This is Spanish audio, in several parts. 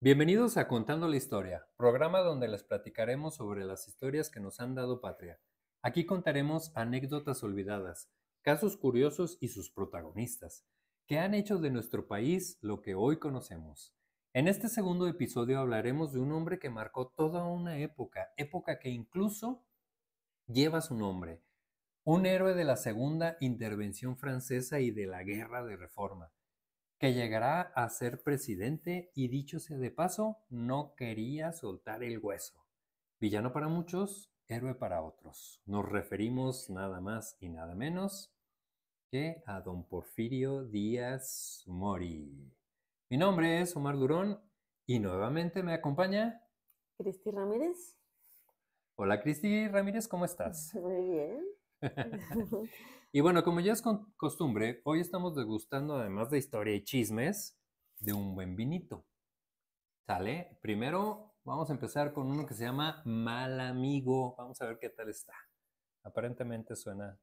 Bienvenidos a Contando la Historia, programa donde les platicaremos sobre las historias que nos han dado patria. Aquí contaremos anécdotas olvidadas, casos curiosos y sus protagonistas, que han hecho de nuestro país lo que hoy conocemos. En este segundo episodio hablaremos de un hombre que marcó toda una época que incluso lleva su nombre, un héroe de la Segunda Intervención Francesa y de la Guerra de Reforma que llegará a ser presidente y dicho sea de paso, no quería soltar el hueso. Villano para muchos, héroe para otros. Nos referimos nada más y nada menos que a don Porfirio Díaz Mori. Mi nombre es Omar Durón y nuevamente me acompaña. Cristi Ramírez. Hola Cristi Ramírez, ¿cómo estás? Muy bien. Y bueno, como ya es costumbre, hoy estamos degustando, además de historia y chismes, de un buen vinito. ¿Sale? Primero vamos a empezar con uno que se llama Mal Amigo. Vamos a ver qué tal está. Aparentemente suena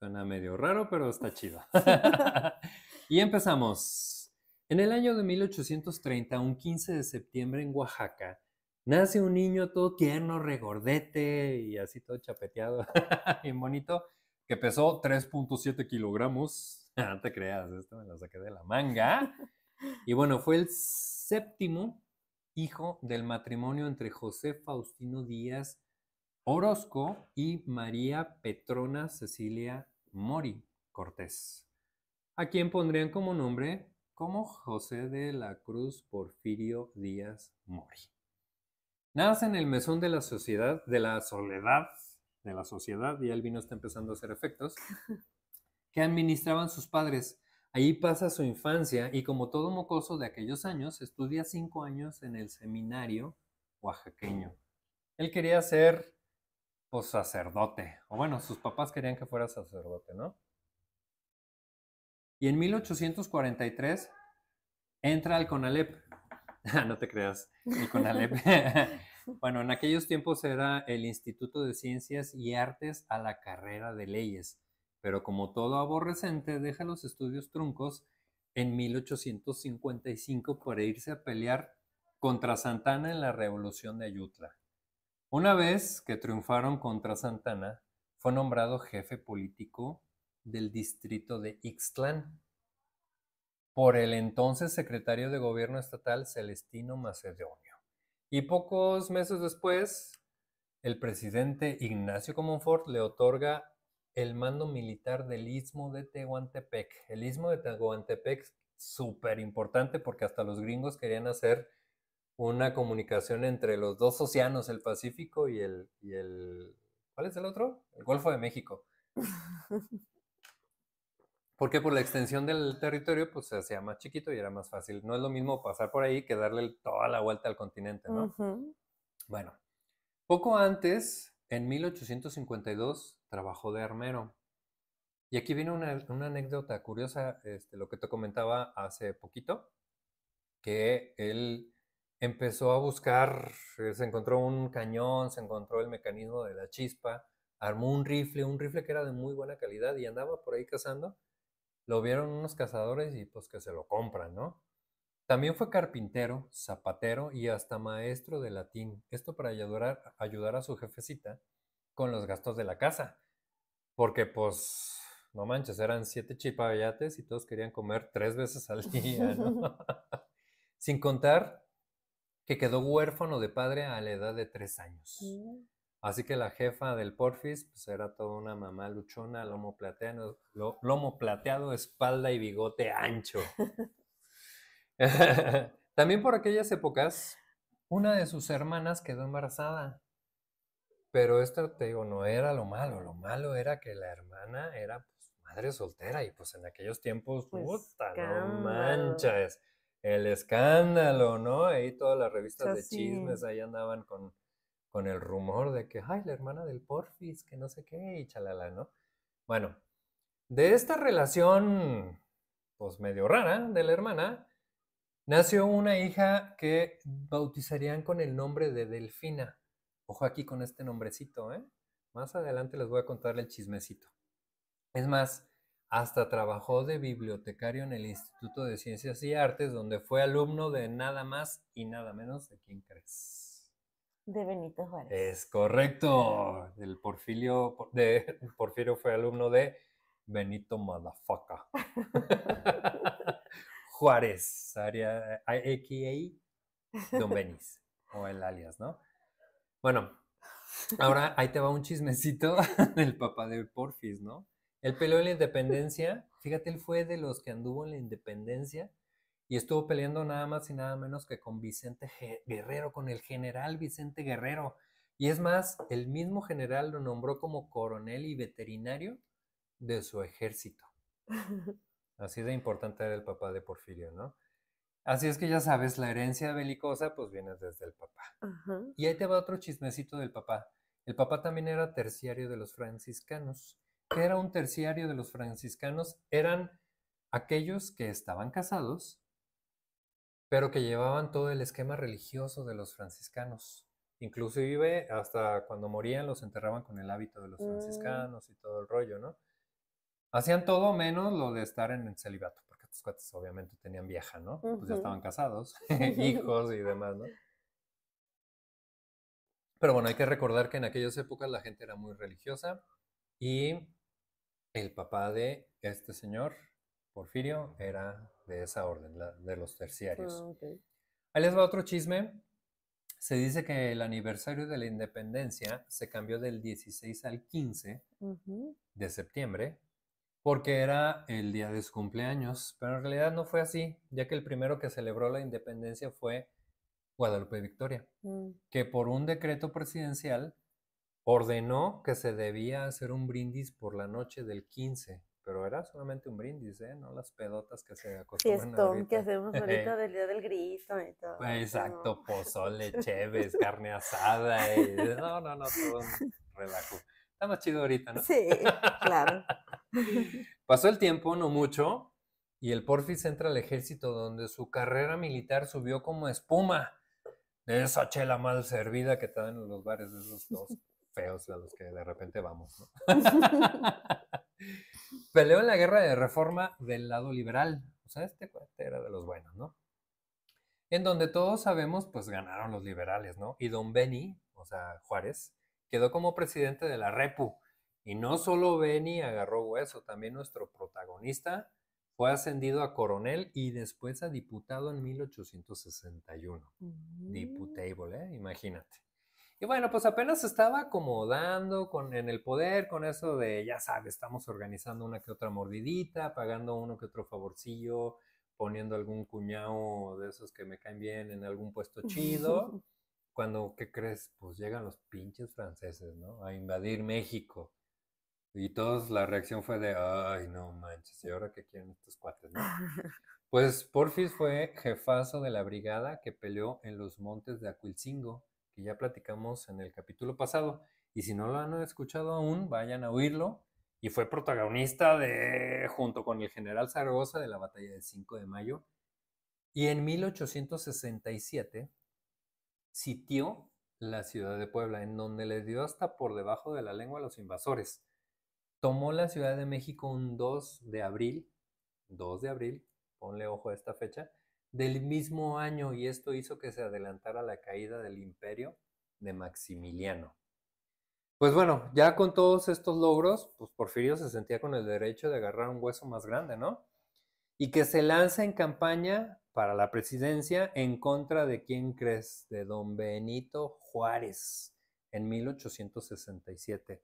medio raro, pero está chido. Y empezamos. En el año de 1830, un 15 de septiembre en Oaxaca, nace un niño todo tierno, regordete y así todo chapeteado, bien bonito, que pesó 3.7 kilogramos. No te creas, esto me lo saqué de la manga. Y bueno, fue el séptimo hijo del matrimonio entre José Faustino Díaz Orozco y María Petrona Cecilia Mori Cortés, a quien pondrían como nombre como José de la Cruz Porfirio Díaz Mori. Nace en el mesón de la sociedad, de la soledad, de la sociedad, y el vino está empezando a hacer efectos, que administraban sus padres. Allí pasa su infancia y como todo mocoso de aquellos años, estudia 5 años en el seminario oaxaqueño. Él quería ser, pues, sacerdote, o bueno, sus papás querían que fuera sacerdote, ¿no? Y en 1843 entra al CONALEP. No te creas, el CONALEP. Bueno, en aquellos tiempos era el Instituto de Ciencias y Artes a la carrera de leyes, pero como todo aborrecente deja los estudios truncos en 1855 para irse a pelear contra Santana en la Revolución de Ayutla. Una vez que triunfaron contra Santana, fue nombrado jefe político del distrito de Ixtlán por el entonces secretario de Gobierno estatal Celestino Macedonio. Y pocos meses después, el presidente Ignacio Comonfort le otorga el mando militar del Istmo de Tehuantepec. El Istmo de Tehuantepec, súper importante porque hasta los gringos querían hacer una comunicación entre los dos océanos, el Pacífico y el ¿cuál es el otro? El Golfo de México. Porque por la extensión del territorio, pues se hacía más chiquito y era más fácil. No es lo mismo pasar por ahí que darle toda la vuelta al continente, ¿no? Ujú. Bueno, poco antes, en 1852, trabajó de armero. Y aquí viene una anécdota curiosa, lo que te comentaba hace poquito, que él empezó a buscar, se encontró un cañón, se encontró el mecanismo de la chispa, armó un rifle que era de muy buena calidad y andaba por ahí cazando. Lo vieron unos cazadores y pues que se lo compran, ¿no? También fue carpintero, zapatero y hasta maestro de latín. Esto para ayudar a su jefecita con los gastos de la casa. Porque pues, no manches, eran 7 chipayates y todos querían comer 3 veces al día, ¿no? Sin contar que quedó huérfano de padre a la edad de 3 años. Así que la jefa del Porfis pues era toda una mamá luchona, lomo plateado, espalda y bigote ancho. También por aquellas épocas, una de sus hermanas quedó embarazada. Pero esto, te digo, no era lo malo era que la hermana era pues, madre soltera y pues en aquellos tiempos, puta, no Escándalo. manches, el escándalo, ¿no? Ahí todas las revistas de Casi. chismes ahí andaban con el rumor de que, ay, la hermana del Porfis, que no sé qué, y chalala, ¿no? Bueno, de esta relación, pues medio rara de la hermana, nació una hija que bautizarían con el nombre de Delfina. Ojo aquí con este nombrecito, ¿eh? Más adelante les voy a contar el chismecito. Es más, Hasta trabajó de bibliotecario en el Instituto de Ciencias y Artes, donde fue alumno de nada más y nada menos de quién crees. De Benito Juárez. Es correcto. Porfirio fue alumno de Benito Motherfucker. Juárez, a.k.a. Don Benis, o el alias, ¿no? Bueno, ahora ahí te va un chismecito del papá de Porfis, ¿no? Él peleó en la independencia, fíjate, él fue de los que anduvo en la independencia y estuvo peleando nada más y nada menos que con Vicente Guerrero, con el general Vicente Guerrero. Y es más, el mismo general lo nombró como coronel y veterinario de su ejército. Así de importante era el papá de Porfirio, ¿no? Así es que ya sabes, la herencia belicosa pues viene desde el papá. Ajá. Y ahí te va otro chismecito del papá. El papá también era terciario de los franciscanos. ¿Qué era un terciario de los franciscanos? Eran aquellos que estaban casados, pero que llevaban todo el esquema religioso de los franciscanos. Inclusive hasta cuando morían los enterraban con el hábito de los franciscanos y todo el rollo, ¿no? Hacían todo menos lo de estar en el celibato, porque estos cuates obviamente tenían vieja, ¿no? Pues ya estaban casados, hijos y demás, ¿no? Pero bueno, hay que recordar que en aquellas épocas la gente era muy religiosa y el papá de este señor, Porfirio, era de esa orden, de los terciarios. Okay. Ahí les va otro chisme. Se dice que el aniversario de la independencia se cambió del 16 al 15 de septiembre porque era el día de su cumpleaños, pero en realidad no fue así, ya que el primero que celebró la independencia fue Guadalupe Victoria, que por un decreto presidencial ordenó que se debía hacer un brindis por la noche del 15, pero era solamente un brindis, ¿eh? No las pedotas que se acostumbran Fiestón ahorita. que hacemos ahorita del Día del Grito y todo. Exacto, ¿no? pozole, cheves, carne asada, y no, todo un relajo. Está más chido ahorita, ¿no? Sí, claro. Pasó el tiempo, no mucho, y el Porfis entra al ejército donde su carrera militar subió como espuma de esa chela mal servida que te dan en los bares de esos dos feos a los que de repente vamos, ¿no? Peleó en la guerra de reforma del lado liberal, o sea, este cuate era de los buenos, ¿no? En donde todos sabemos, pues ganaron los liberales, ¿no? Y don Beni, o sea, Juárez, quedó como presidente de la Repu. Y no solo Beni agarró hueso, también nuestro protagonista fue ascendido a coronel y después a diputado en 1861. Diputable, ¿eh? Imagínate. Y bueno, pues apenas se estaba acomodando en el poder con eso de, ya sabes, estamos organizando una que otra mordidita, pagando uno que otro favorcillo, poniendo algún cuñado de esos que me caen bien en algún puesto chido. Cuando, ¿qué crees? Pues llegan los pinches franceses, ¿no? A invadir México. Y todos la reacción fue de, ay, no manches, ¿y ahora qué quieren estos cuates, no? Pues Porfis fue jefazo de la brigada que peleó en los montes de Acuilcingo, que ya platicamos en el capítulo pasado. Y si no lo han escuchado aún, vayan a oírlo. Y fue protagonista junto con el general Zaragoza, de la batalla del 5 de mayo. Y en 1867 sitió la ciudad de Puebla, en donde le dio hasta por debajo de la lengua a los invasores. Tomó la Ciudad de México un 2 de abril, ponle ojo a esta fecha, del mismo año, y esto hizo que se adelantara la caída del imperio de Maximiliano. Pues bueno, ya con todos estos logros, pues Porfirio se sentía con el derecho de agarrar un hueso más grande, ¿no? Y que se lanza en campaña para la presidencia en contra de, ¿quién crees? De don Benito Juárez en 1867.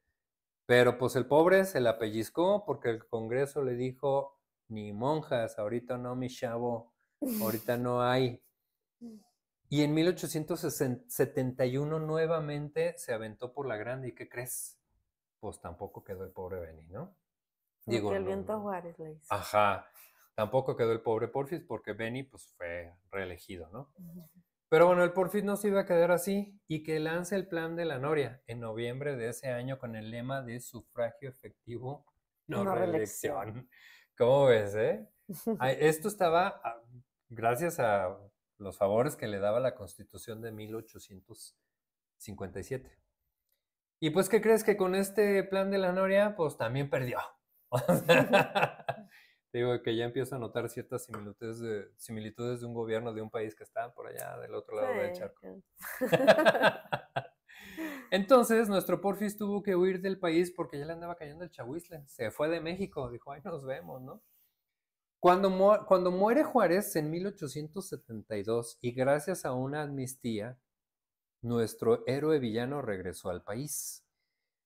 Pero pues el pobre se la pellizcó porque el Congreso le dijo, ni monjas, ahorita no, mi chavo, ahorita no hay. Y en 1871 nuevamente se aventó por la grande, ¿y qué crees? Pues tampoco quedó el pobre Beni, ¿no? Digo, el viento Juárez le hizo. Ajá, tampoco quedó el pobre Porfis porque Beni pues fue reelegido, ¿no? Pero bueno, el Porfis no se iba a quedar así y que lance el plan de la Noria en noviembre de ese año con el lema de sufragio efectivo, no reelección. ¿Cómo ves, eh? Esto estaba gracias a los favores que le daba la Constitución de 1857. Y pues, ¿qué crees? Que con este plan de la Noria, pues también perdió. Digo que ya empiezo a notar ciertas similitudes de un gobierno de un país que está por allá del otro lado del charco. Entonces, nuestro Porfis tuvo que huir del país porque ya le andaba cayendo el chahuizle. Se fue de México, dijo, ahí nos vemos, ¿no? Cuando muere Juárez en 1872 y gracias a una amnistía, nuestro héroe villano regresó al país.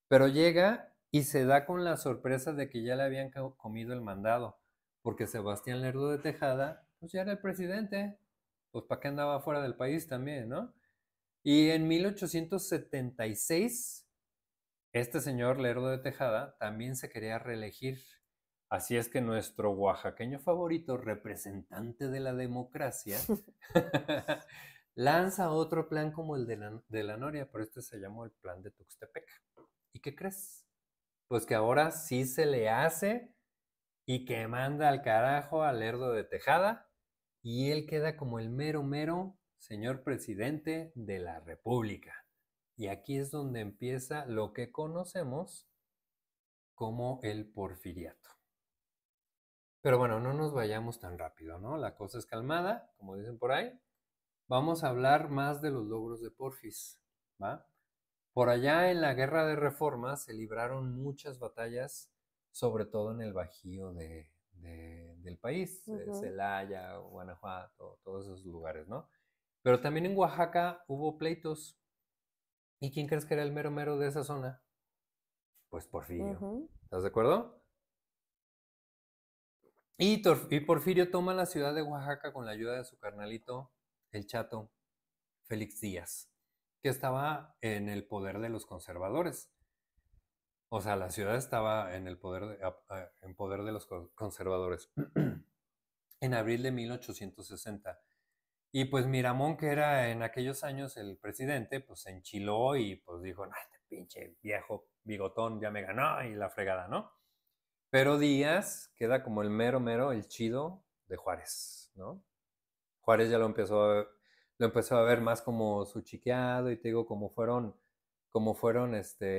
Pero llega y se da con la sorpresa de que ya le habían comido el mandado, porque Sebastián Lerdo de Tejada, pues ya era el presidente, pues para qué andaba fuera del país también, ¿no? Y en 1876, este señor Lerdo de Tejada también se quería reelegir. Así es que nuestro oaxaqueño favorito, representante de la democracia, lanza otro plan como el de la Noria, pero este se llamó el plan de Tuxtepec. ¿Y qué crees? Pues que ahora sí se le hace y que manda al carajo a Lerdo de Tejada y él queda como el mero mero señor presidente de la República. Y aquí es donde empieza lo que conocemos como el porfiriato. Pero bueno, no nos vayamos tan rápido, ¿no? La cosa es calmada, como dicen por ahí. Vamos a hablar más de los logros de Porfis, ¿va? Por allá en la Guerra de Reforma se libraron muchas batallas, sobre todo en el bajío del país, Celaya, Guanajuato, todos esos lugares, ¿no? Pero también en Oaxaca hubo pleitos. ¿Y quién crees que era el mero mero de esa zona? Pues Porfirio. ¿Estás de acuerdo? Y Porfirio toma la ciudad de Oaxaca con la ayuda de su carnalito, el Chato, Félix Díaz, que estaba en el poder de los conservadores. O sea, la ciudad estaba en el poder de los conservadores. En abril de 1860. Y pues Miramón, que era en aquellos años el presidente, pues se enchiló y pues dijo, nah, este pinche viejo bigotón ya me ganó y la fregada, ¿no? Pero Díaz queda como el mero mero, el chido de Juárez, ¿no? Juárez ya lo empezó a ver más como su chiqueado y te digo, como fueron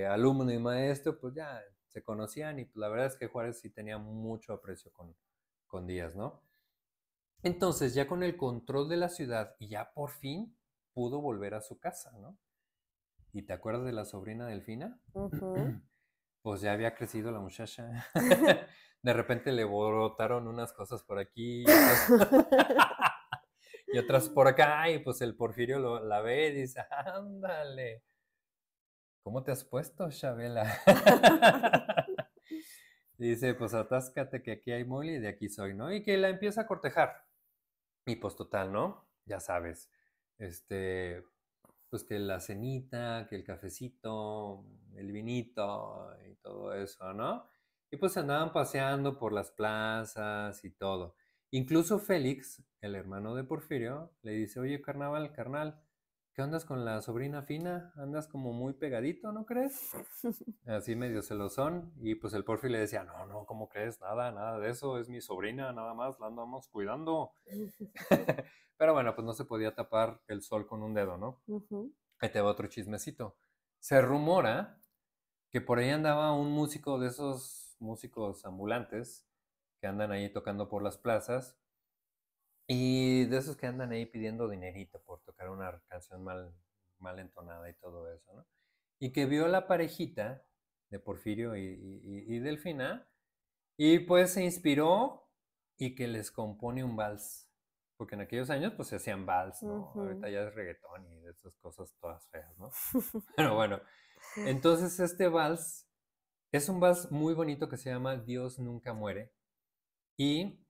alumno y maestro, pues ya se conocían y pues la verdad es que Juárez sí tenía mucho aprecio con Díaz, ¿no? Entonces ya con el control de la ciudad y ya por fin pudo volver a su casa, ¿no? ¿Y te acuerdas de la sobrina Delfina? Pues ya había crecido la muchacha. De repente le brotaron unas cosas por aquí y otras por acá y pues el Porfirio la ve y dice, ándale, ¿cómo te has puesto, Chabela? Dice, pues atáscate que aquí hay mole y de aquí soy, ¿no? Y que la empieza a cortejar. Y pues total, ¿no? Ya sabes, pues que la cenita, que el cafecito, el vinito y todo eso, ¿no? Y pues andaban paseando por las plazas y todo. Incluso Félix, el hermano de Porfirio, le dice, oye, carnal, ¿qué andas con la sobrina Fina? Andas como muy pegadito, ¿no crees? Así medio celosón. Y pues el Porfirio le decía, no, ¿cómo crees? Nada de eso, es mi sobrina, nada más, la andamos cuidando. Pero bueno, pues no se podía tapar el sol con un dedo, ¿no? Ahí te va otro chismecito. Se rumora que por ahí andaba un músico de esos músicos ambulantes que andan ahí tocando por las plazas y de esos que andan ahí pidiendo dinerito por tocar una canción mal entonada y todo eso, ¿no? Y que vio la parejita de Porfirio y Delfina y pues se inspiró y que les compone un vals. Porque en aquellos años pues se hacían vals, ¿no? Ahorita ya es reggaetón y de esas cosas todas feas, ¿no? Pero bueno, entonces este vals es un vals muy bonito que se llama Dios nunca muere. Y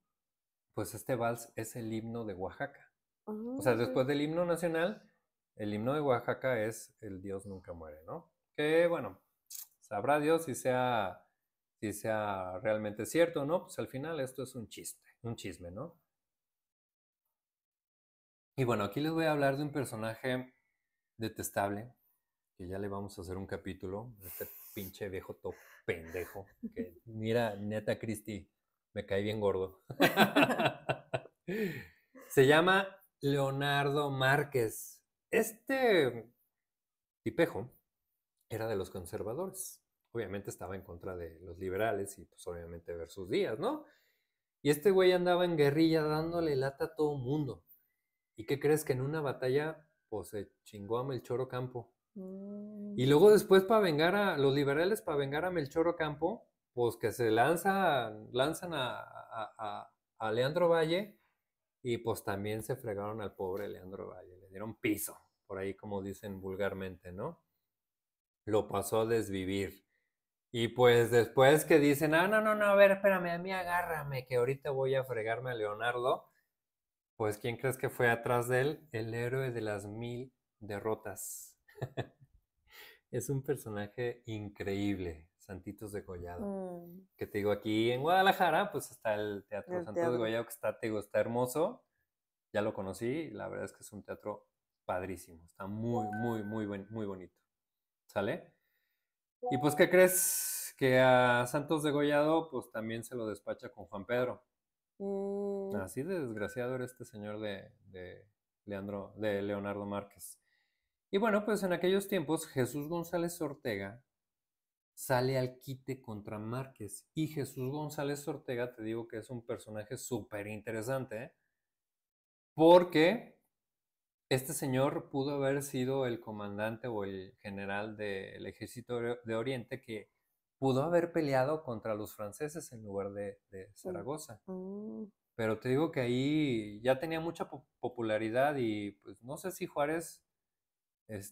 pues este vals es el himno de Oaxaca. O sea, después del himno nacional, el himno de Oaxaca es el Dios nunca muere, ¿no? Que bueno, sabrá Dios si sea realmente cierto o no, pues al final esto es un chisme, ¿no? Y bueno, aquí les voy a hablar de un personaje detestable, que ya le vamos a hacer un capítulo, este pinche viejo todo pendejo, que mira, neta Cristi, me cae bien gordo. Se llama Leonardo Márquez. Este tipejo era de los conservadores. obviamente estaba en contra de los liberales y pues obviamente ver sus días, ¿no? Y este güey andaba en guerrilla dándole lata a todo mundo. ¿Y qué crees? Que en una batalla pues se chingó a Melchor Ocampo. Y luego después para vengar a los liberales, para vengar a Melchor Ocampo, pues que se lanzan a Leandro Valle y pues también se fregaron al pobre Leandro Valle, le dieron piso, por ahí como dicen vulgarmente, ¿no? Lo pasó a desvivir. Y pues después que dicen, no, no, no, a ver, espérame, a mí agárrame, que ahorita voy a fregarme a Leonardo, pues ¿quién crees que fue atrás de él? El héroe de las 1000 derrotas. Es un personaje increíble, Santitos Degollado. Que te digo, aquí en Guadalajara, pues está el Teatro Santos Degollado, que está, te digo, está hermoso. Ya lo conocí, la verdad es que es un teatro padrísimo. Está muy, muy, muy bonito. ¿Sale? Y pues, ¿qué crees? Que a Santos Degollado, pues también se lo despacha con Juan Pedro. Así de desgraciado era este señor de Leonardo Márquez. Y bueno, pues en aquellos tiempos Jesús González Ortega sale al quite contra Márquez. Y Jesús González Ortega, te digo que es un personaje súper interesante, ¿eh? Porque este señor pudo haber sido el comandante o el general del ejército de Oriente que pudo haber peleado contra los franceses en lugar de Zaragoza. Pero te digo que ahí ya tenía mucha popularidad y pues no sé si Juárez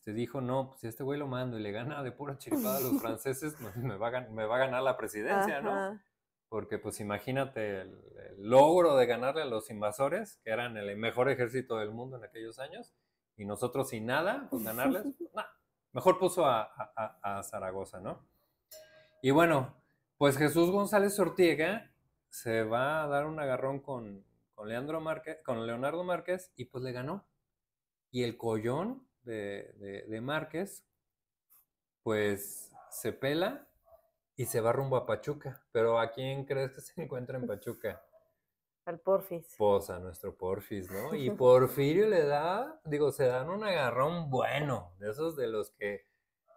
dijo, no, pues si este güey lo mando y le gana de pura chiripada a los franceses, pues me va a ganar la presidencia, ¿no? Porque pues imagínate el logro de ganarle a los invasores, que eran el mejor ejército del mundo en aquellos años, y nosotros sin nada, pues ganarles, pues, nah, mejor puso a Zaragoza, ¿no? Y bueno, pues Jesús González Ortega se va a dar un agarrón con Leonardo Márquez y pues le ganó. Y el collón de Márquez, pues se pela y se va rumbo a Pachuca. Pero ¿a quién crees que se encuentra en Pachuca? Al Porfis. Pues a nuestro Porfis, ¿no? Y Porfirio le da, digo, se dan un agarrón bueno, de esos de los que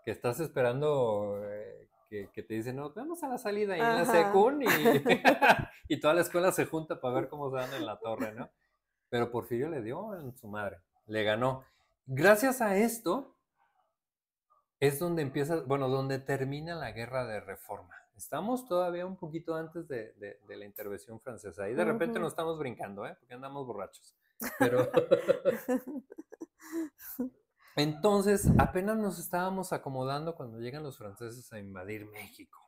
estás esperando, que te dicen, no, vamos a la salida ahí en la secund y toda la escuela se junta para ver cómo se dan en la torre, ¿no? Pero Porfirio le dio en su madre, le ganó. Gracias a esto es donde empieza, bueno, donde termina la guerra de reforma. Estamos todavía un poquito antes de la intervención francesa y de repente nos estamos brincando, ¿eh? Porque andamos borrachos. Pero entonces apenas nos estábamos acomodando cuando llegan los franceses a invadir México.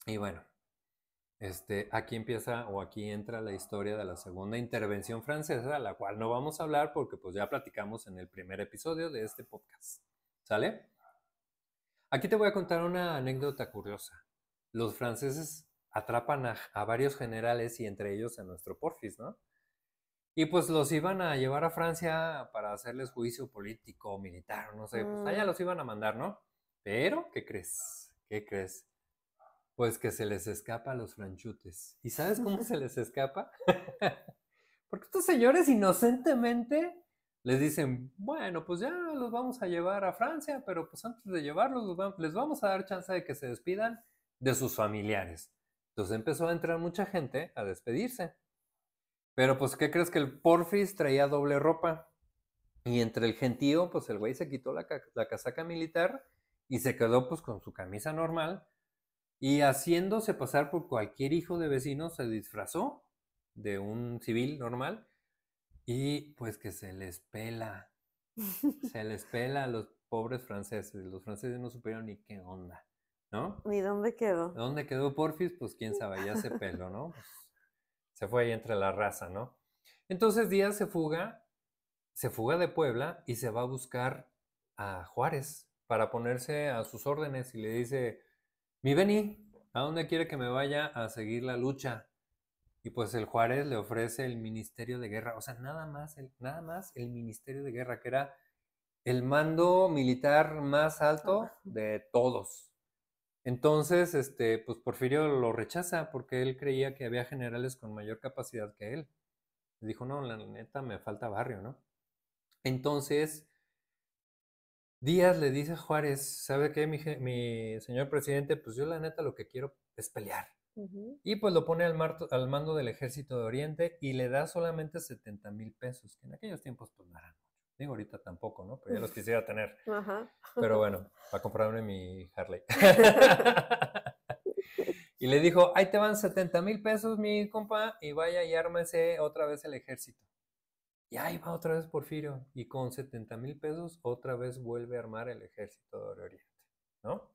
Y bueno, aquí empieza o aquí entra la historia de la segunda intervención francesa, la cual no vamos a hablar porque pues ya platicamos en el primer episodio de este podcast. ¿Sale? Aquí te voy a contar una anécdota curiosa. Los franceses atrapan a varios generales y entre ellos a nuestro Porfis, ¿no? Y pues los iban a llevar a Francia para hacerles juicio político o militar, no sé, pues allá los iban a mandar, ¿no? Pero, ¿qué crees? ¿Qué crees? Pues que se les escapa a los franchutes. ¿Y sabes cómo se les escapa? Porque estos señores inocentemente les dicen, bueno, pues ya los vamos a llevar a Francia, pero pues antes de llevarlos les vamos a dar chance de que se despidan de sus familiares. Entonces empezó a entrar mucha gente a despedirse. Pero pues, ¿qué crees? Que el Porfis traía doble ropa. Y entre el gentío, pues el güey se quitó la casaca militar y se quedó pues con su camisa normal. Y haciéndose pasar por cualquier hijo de vecino, se disfrazó de un civil normal y pues que se les pela a los pobres franceses. Los franceses no supieron ni qué onda, ¿no? ¿Ni dónde quedó? ¿Dónde quedó Porfis? Pues quién sabe, ya se peló, ¿no? Pues, se fue ahí entre la raza, ¿no? Entonces Díaz se fuga de Puebla y se va a buscar a Juárez para ponerse a sus órdenes y le dice, mi Beni, ¿a dónde quiere que me vaya a seguir la lucha? Y pues el Juárez le ofrece el Ministerio de Guerra, o sea, nada más el Ministerio de Guerra, que era el mando militar más alto de todos. Entonces, pues Porfirio lo rechaza porque él creía que había generales con mayor capacidad que él. Le dijo, no, la neta me falta barrio, ¿no? Entonces, Díaz le dice a Juárez, ¿sabe qué, mi señor presidente? Pues yo la neta lo que quiero es pelear. Ujú. Y pues lo pone al mando del ejército de Oriente y le da solamente 70,000 pesos, que en aquellos tiempos pues no eran mucho. Digo, ahorita tampoco, ¿no? Pero ya los quisiera tener. Ajá. Pero bueno, para comprarme mi Harley. Y le dijo, ahí te van 70,000 pesos, mi compa, y vaya y ármese otra vez el ejército. Y ahí va otra vez Porfirio, y con 70,000 pesos otra vez vuelve a armar el ejército de Oriente, ¿no?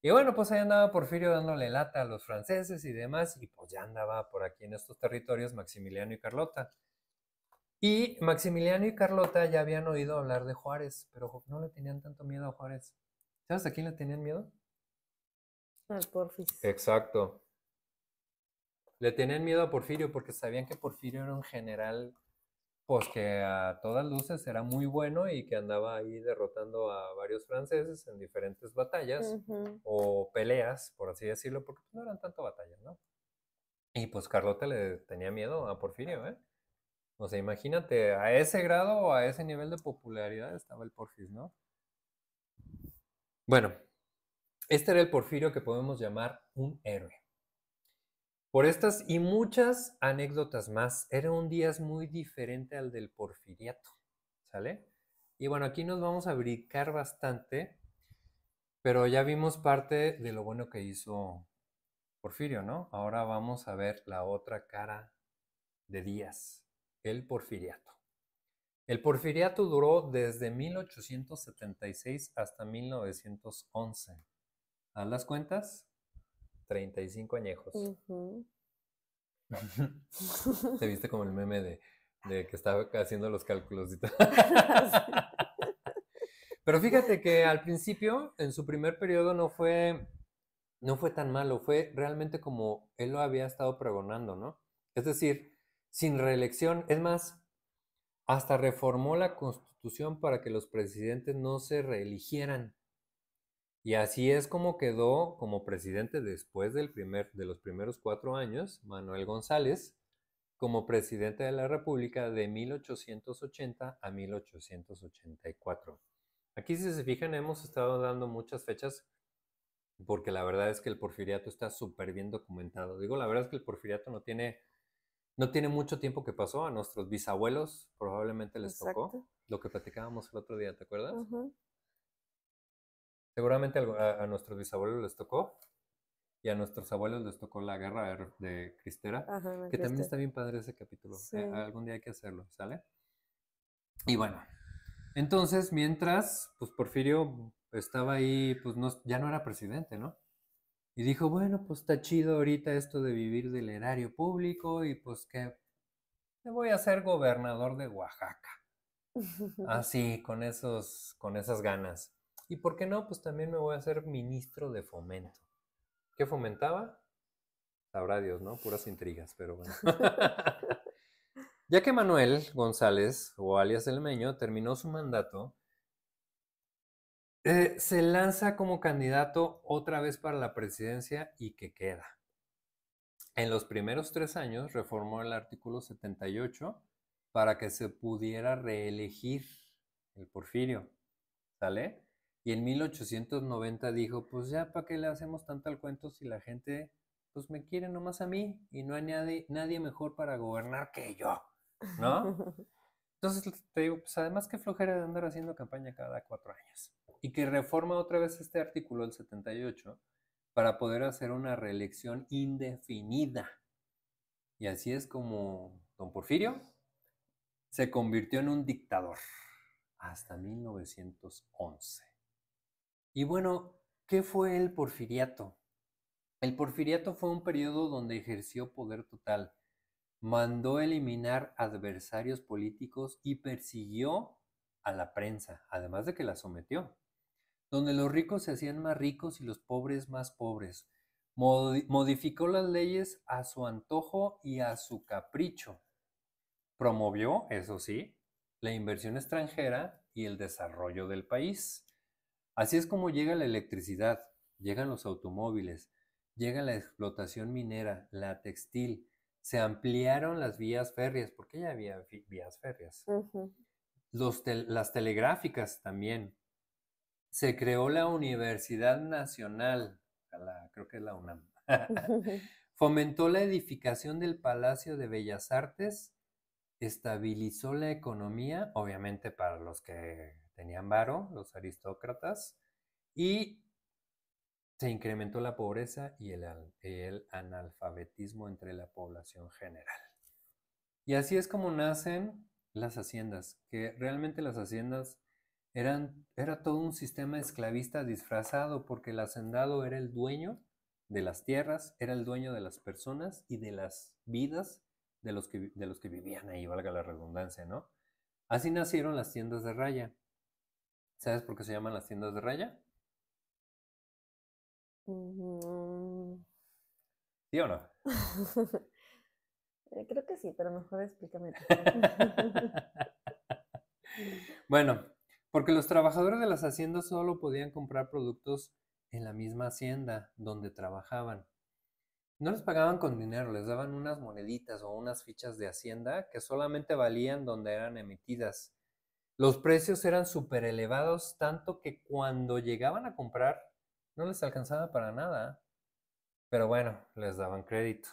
Y bueno, pues ahí andaba Porfirio dándole lata a los franceses y demás, y pues ya andaba por aquí en estos territorios Maximiliano y Carlota. Y Maximiliano y Carlota ya habían oído hablar de Juárez, pero no le tenían tanto miedo a Juárez. ¿Sabes a quién le tenían miedo? Al porfis. Exacto. Le tenían miedo a Porfirio porque sabían que Porfirio era un general, pues que a todas luces era muy bueno y que andaba ahí derrotando a varios franceses en diferentes batallas Ujú. o peleas, por así decirlo, porque no eran tanto batallas, ¿no? Y pues Carlota le tenía miedo a Porfirio, ¿eh? O sea, imagínate, a ese grado o a ese nivel de popularidad estaba el Porfis, ¿no? Bueno, este era el Porfirio que podemos llamar un héroe. Por estas y muchas anécdotas más, era un día muy diferente al del Porfiriato, ¿sale? Y bueno, aquí nos vamos a brincar bastante, pero ya vimos parte de lo bueno que hizo Porfirio, ¿no? Ahora vamos a ver la otra cara de Díaz, el Porfiriato. El Porfiriato duró desde 1876 hasta 1911. ¿Haz las cuentas? 35 añejos. Ujú. Te viste como el meme de que estaba haciendo los cálculos y todo. Sí. Pero fíjate que al principio, en su primer periodo, no fue tan malo, fue realmente como él lo había estado pregonando, ¿no? Es decir, sin reelección. Es más, hasta reformó la Constitución para que los presidentes no se reeligieran. Y así es como quedó como presidente después de los primeros 4 años, Manuel González, como presidente de la República de 1880 a 1884. Aquí, si se fijan, hemos estado dando muchas fechas porque la verdad es que el porfiriato está súper bien documentado. Digo, la verdad es que el porfiriato no tiene mucho tiempo que pasó. A nuestros bisabuelos probablemente les tocó Exacto. lo que platicábamos el otro día, ¿te acuerdas? Ujú. Seguramente a nuestros bisabuelos les tocó y a nuestros abuelos les tocó la guerra de Cristera, Ajá, me que también creíste. está bien padre ese capítulo. Sí. Algún día hay que hacerlo, ¿sale? Y bueno, entonces mientras, pues Porfirio estaba ahí, pues no, ya no era presidente, ¿no? Y dijo, bueno, pues está chido ahorita esto de vivir del erario público y pues que me voy a ser gobernador de Oaxaca. Así, con esas ganas. ¿Y por qué no? Pues también me voy a ser ministro de fomento. ¿Qué fomentaba? Sabrá Dios, ¿no? Puras intrigas, pero bueno. Ya que Manuel González, o alias El Meño, terminó su mandato, se lanza como candidato otra vez para la presidencia y que queda. En los primeros 3 años reformó el artículo 78 para que se pudiera reelegir el Porfirio, ¿sale? Y en 1890 dijo, pues ya, ¿para qué le hacemos tanto al cuento si la gente, pues me quiere nomás a mí y no hay nadie mejor para gobernar que yo, ¿no? Entonces te digo, pues además que flojera de andar haciendo campaña cada 4 años. Y que reforma otra vez este artículo, el 78, para poder hacer una reelección indefinida. Y así es como don Porfirio se convirtió en un dictador hasta 1911. Y bueno, ¿qué fue el porfiriato? El porfiriato fue un periodo donde ejerció poder total, mandó eliminar adversarios políticos y persiguió a la prensa, además de que la sometió, donde los ricos se hacían más ricos y los pobres más pobres. Modificó las leyes a su antojo y a su capricho. Promovió, eso sí, la inversión extranjera y el desarrollo del país. Así es como llega la electricidad, llegan los automóviles, llega la explotación minera, la textil, se ampliaron las vías férreas, porque ya había vías férreas. Ujú. Las telegráficas también. se creó la Universidad Nacional, creo que es la UNAM. Fomentó la edificación del Palacio de Bellas Artes, estabilizó la economía, obviamente para los que tenían varo, los aristócratas, y se incrementó la pobreza y el analfabetismo entre la población general. Y así es como nacen las haciendas, que realmente las haciendas era todo un sistema esclavista disfrazado, porque el hacendado era el dueño de las tierras, era el dueño de las personas y de las vidas de los que vivían ahí, valga la redundancia, ¿no? Así nacieron las tiendas de raya. ¿Sabes por qué se llaman las tiendas de raya? Mm, ¿Sí o no? Creo que sí, pero mejor explícame tú. Bueno, porque los trabajadores de las haciendas solo podían comprar productos en la misma hacienda donde trabajaban. No les pagaban con dinero, les daban unas moneditas o unas fichas de hacienda que solamente valían donde eran emitidas. Los precios eran súper elevados, tanto que cuando llegaban a comprar no les alcanzaba para nada. Pero bueno, les daban crédito.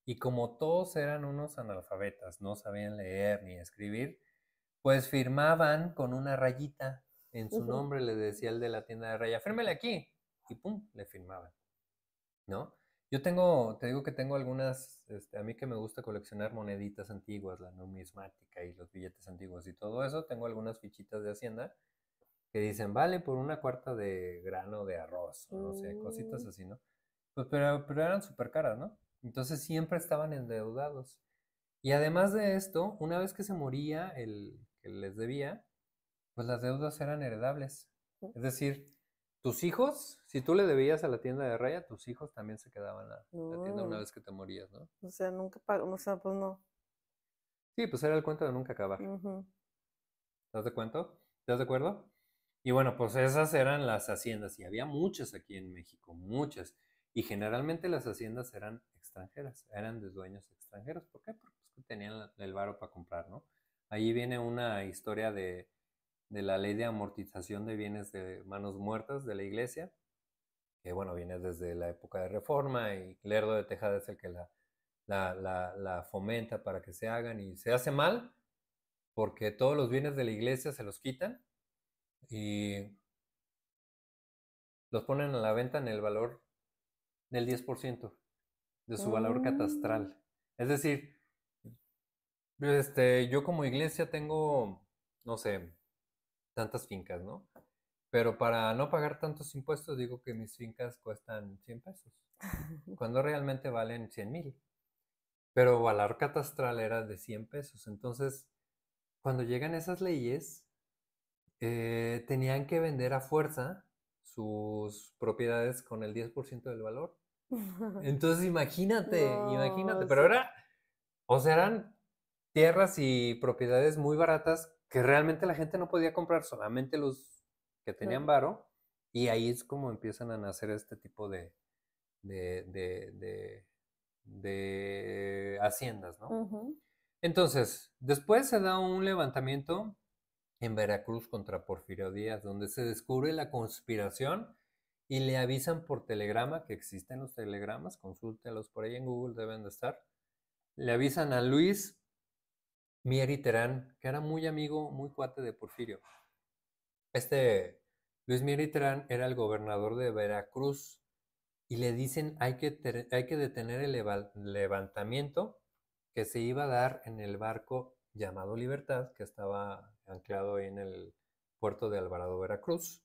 Y como todos eran unos analfabetas, no sabían leer ni escribir, pues firmaban con una rayita en su nombre, le decía el de la tienda de raya, fírmele aquí. Y pum, le firmaban, ¿no? Te digo que tengo algunas, a mí que me gusta coleccionar moneditas antiguas, la numismática y los billetes antiguos y todo eso, tengo algunas fichitas de Hacienda que dicen, vale por una cuarta de grano de arroz, o no sé, cositas así, ¿no? Pues pero eran súper caras, ¿no? Entonces siempre estaban endeudados. Y además de esto, una vez que se moría el que les debía, pues las deudas eran heredables. Es decir, tus hijos, si tú le debías a la tienda de raya, tus hijos también se quedaban la tienda una No, vez que te morías, ¿no? o sea, nunca pago, o sea, pues no. Sí, pues era el cuento de nunca acabar. Ujú. ¿Estás de cuento? ¿Estás de acuerdo? Y bueno, pues esas eran las haciendas y había muchas aquí en México, muchas. Y generalmente las haciendas eran extranjeras, eran de dueños extranjeros. ¿Por qué? Porque pues, tenían el varo para comprar, ¿no? Ahí viene una historia de la ley de amortización de bienes de manos muertas de la iglesia, que bueno, viene desde la época de Reforma y Lerdo de Tejada es el que la fomenta para que se hagan y se hace mal porque todos los bienes de la iglesia se los quitan y los ponen a la venta en el valor del 10% de su valor Mm, catastral. Es decir, yo como iglesia tengo, no sé, tantas fincas, ¿no? Pero para no pagar tantos impuestos digo que mis fincas cuestan 100 pesos, cuando realmente valen 100,000. Pero valor catastral era de 100 pesos. Entonces, cuando llegan esas leyes, tenían que vender a fuerza sus propiedades con el 10% del valor. Entonces, imagínate, No, pero sí. era, o sea, eran tierras y propiedades muy baratas que realmente la gente no podía comprar, solamente los que tenían varo, y ahí es como empiezan a nacer este tipo de, de, de, de haciendas, ¿no? Ujú. Entonces, después se da un levantamiento en Veracruz contra Porfirio Díaz, donde se descubre la conspiración y le avisan por telegrama, que existen los telegramas, consúltenlos por ahí en Google, deben de estar. Le avisan a Luis Mier y Terán, que era muy amigo, muy cuate de Porfirio. Este Luis Mier y Terán era el gobernador de Veracruz y le dicen hay que detener el levantamiento que se iba a dar en el barco llamado Libertad, que estaba anclado ahí en el puerto de Alvarado, Veracruz,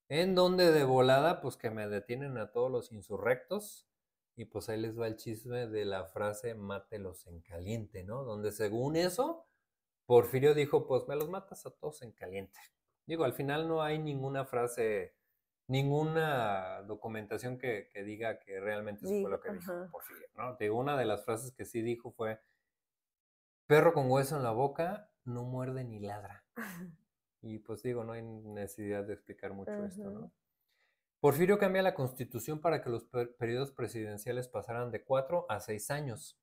en donde de volada, pues que me detienen a todos los insurrectos, y pues ahí les va el chisme de la frase mátelos en caliente, ¿no? Donde según eso, Porfirio dijo, pues me los matas a todos en caliente. Digo, al final no hay ninguna frase, ninguna documentación que diga que realmente eso fue lo que dijo Ajá. Porfirio, ¿no? Digo, una de las frases que sí dijo fue, perro con hueso en la boca no muerde ni ladra. Y pues digo, no hay necesidad de explicar mucho esto, Ajá. ¿no? Porfirio cambia la constitución para que los periodos presidenciales pasaran de 4 a 6 años.